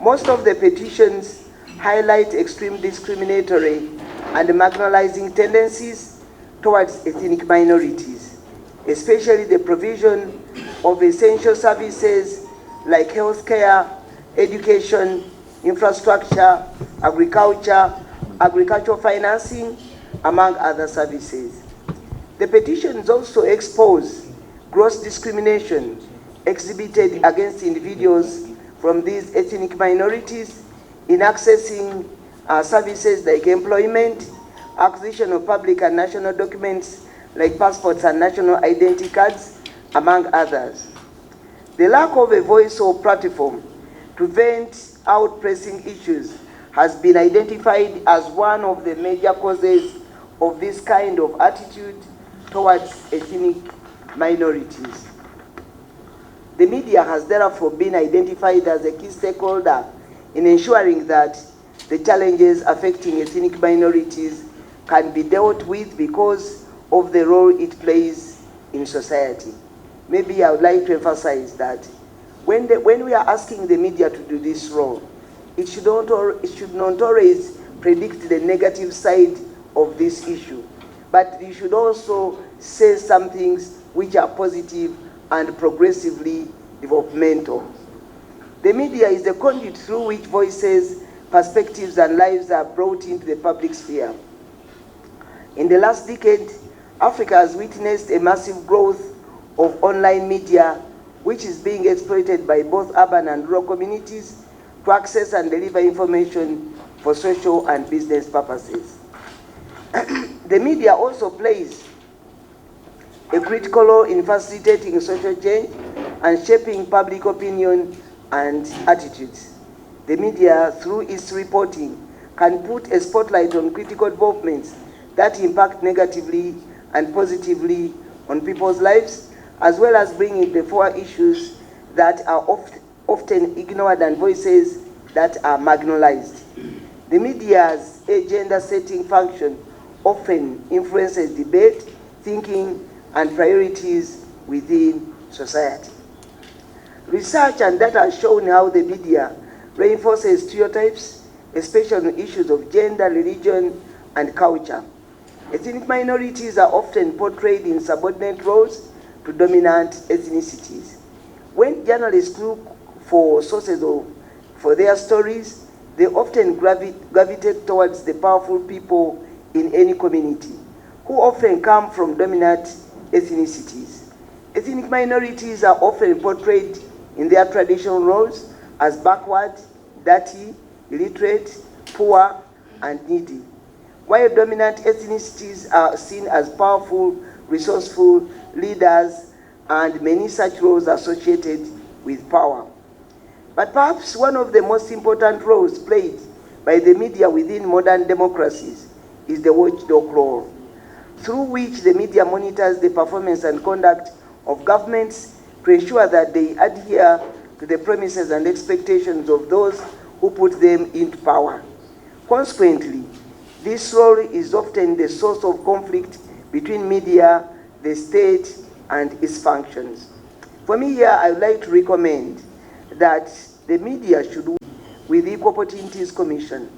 Most of the petitions highlight extreme discriminatory and marginalizing tendencies towards ethnic minorities, especially the provision of essential services like healthcare, education, infrastructure, agricultural financing, among other services. The petitions also expose gross discrimination exhibited against individuals from these ethnic minorities in accessing services like employment, acquisition of public and national documents like passports and national identity cards, among others. The lack of a voice or platform to vent out pressing issues has been identified as one of the major causes of this kind of attitude towards ethnic minorities. The media has therefore been identified as a key stakeholder in ensuring that the challenges affecting ethnic minorities can be dealt with because of the role it plays in society. Maybe I would like to emphasize that when we are asking the media to do this role, it should not always predict the negative side of this issue, but you should also say some things which are positive and progressively developmental. The media is the conduit through which voices, perspectives, and lives are brought into the public sphere. In the last decade, Africa has witnessed a massive growth of online media, which is being exploited by both urban and rural communities to access and deliver information for social and business purposes. The media also plays a critical role in facilitating social change and shaping public opinion and attitudes. The media, through its reporting, can put a spotlight on critical developments that impact negatively and positively on people's lives, as well as bringing before issues that are often ignored and voices that are marginalized. The media's agenda-setting function often influences debate, thinking, and priorities within society. Research and data have shown how the media reinforces stereotypes, especially on issues of gender, religion, and culture. Ethnic minorities are often portrayed in subordinate roles to dominant ethnicities. When journalists look for sources for their stories, they often gravitate towards the powerful people in any community, who often come from dominant ethnicities. Ethnic minorities are often portrayed in their traditional roles as backward, dirty, illiterate, poor, and needy, while dominant ethnicities are seen as powerful, resourceful leaders, and many such roles associated with power. But perhaps one of the most important roles played by the media within modern democracies is the watchdog role, through which the media monitors the performance and conduct of governments to ensure that they adhere to the promises and expectations of those who put them into power. Consequently, this role is often the source of conflict between media, the state, and its functions. For me here, I would like to recommend that the media should work with the Equal Opportunities Commission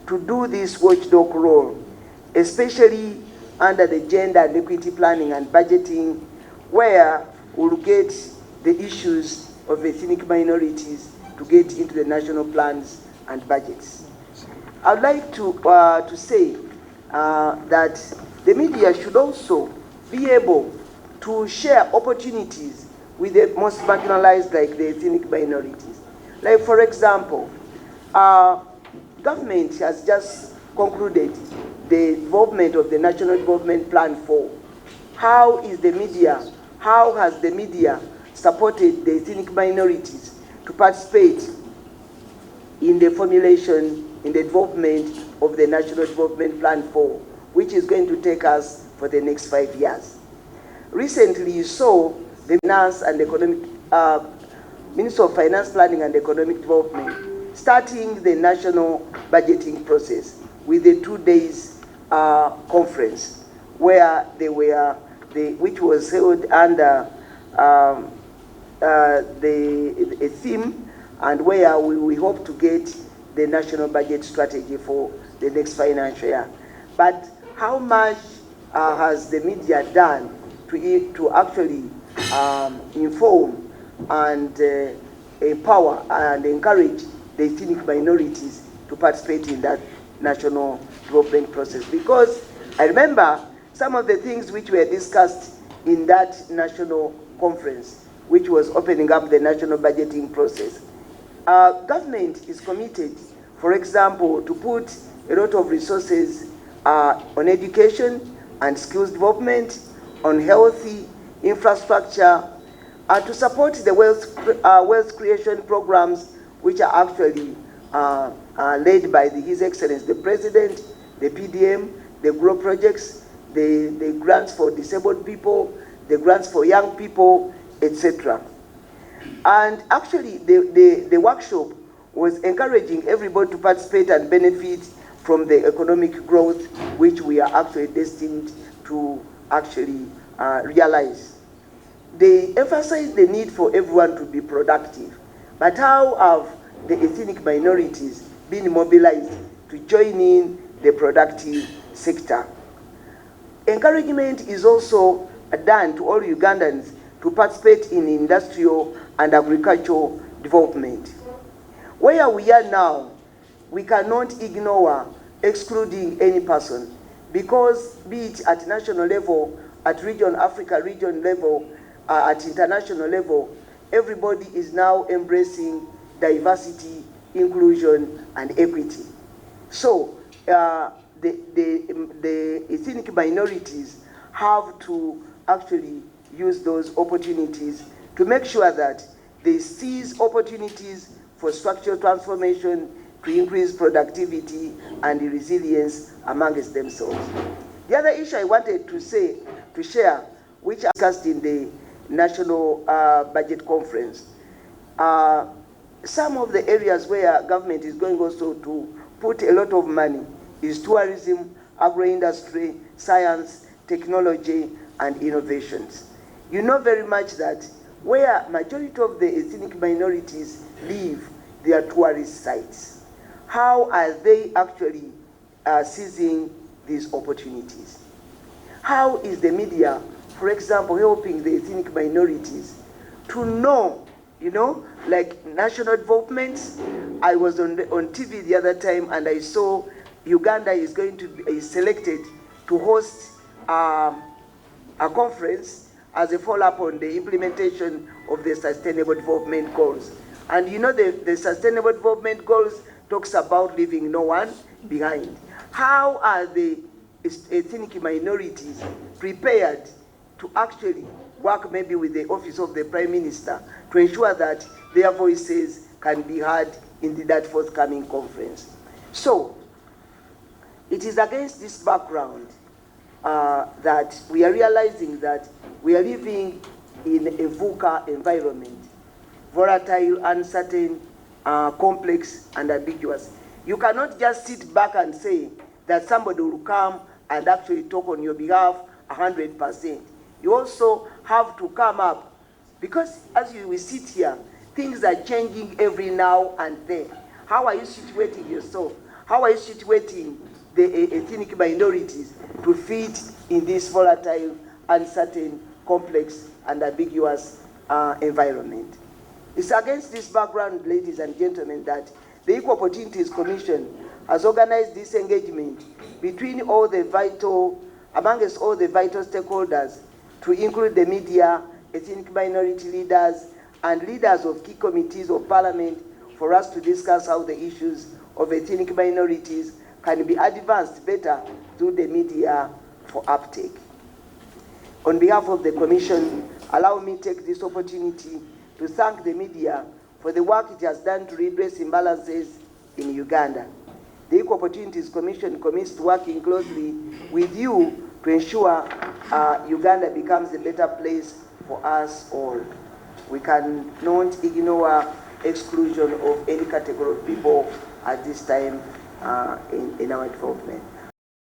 to do this watchdog role, especially under the gender and equity planning and budgeting, where we'll get the issues of ethnic minorities to get into the national plans and budgets. I'd like to say that the media should also be able to share opportunities with the most marginalized, like the ethnic minorities. Like, for example, government has just concluded the development of the National Development Plan 4. How has the media supported the ethnic minorities to participate in the formulation, in the development of the National Development Plan 4, which is going to take us for the next 5 years? Recently, you saw the Finance and Economic, Minister of Finance, Planning and Economic Development starting the national budgeting process with a 2 days conference where which was held under a theme and where we hope to get the national budget strategy for the next financial year. But how much has the media done to actually inform and empower and encourage the ethnic minorities to participate in that national development process? Because I remember some of the things which were discussed in that national conference, which was opening up the national budgeting process. Government is committed, for example, to put a lot of resources on education and skills development, on healthy infrastructure, to support the wealth creation programs, which are actually led by His Excellency the President, the PDM, the GROW projects, the grants for disabled people, the grants for young people, etc. And actually, the workshop was encouraging everybody to participate and benefit from the economic growth which we are actually destined to actually realize. They emphasized the need for everyone to be productive. But how have the ethnic minorities been mobilized to join in the productive sector? Encouragement is also done to all Ugandans to participate in industrial and agricultural development. Where we are now, we cannot ignore excluding any person, because be it at national level, at Africa region level, at international level, everybody is now embracing diversity, inclusion, and equity. So the ethnic minorities have to actually use those opportunities to make sure that they seize opportunities for structural transformation to increase productivity and resilience amongst themselves. The other issue I wanted to share, which I discussed in the National Budget Conference, some of the areas where government is going also to put a lot of money is tourism, agro-industry, science, technology, and innovations. You know very much that where majority of the ethnic minorities live, they are tourist sites. How are they actually seizing these opportunities? How is the media, for example, helping the ethnic minorities to know, like national developments? I was on TV the other time and I saw Uganda is selected to host a conference as a follow-up on the implementation of the Sustainable Development Goals. And the Sustainable Development Goals talks about leaving no one behind. How are the ethnic minorities prepared to actually work maybe with the Office of the Prime Minister to ensure that their voices can be heard in that forthcoming conference? So, it is against this background that we are realizing that we are living in a VUCA environment, volatile, uncertain, complex, and ambiguous. You cannot just sit back and say that somebody will come and actually talk on your behalf 100%. You also have to come up, because as we sit here, things are changing every now and then. How are you situating yourself? How are you situating the ethnic minorities to fit in this volatile, uncertain, complex, and ambiguous environment? It's against this background, ladies and gentlemen, that the Equal Opportunities Commission has organized this engagement between amongst all the vital stakeholders, to include the media, ethnic minority leaders, and leaders of key committees of parliament, for us to discuss how the issues of ethnic minorities can be advanced better through the media for uptake. On behalf of the Commission, allow me to take this opportunity to thank the media for the work it has done to redress imbalances in Uganda. The Equal Opportunities Commission commits to working closely with you to ensure Uganda becomes a better place for us all. We cannot ignore exclusion of any category of people at this time in our development.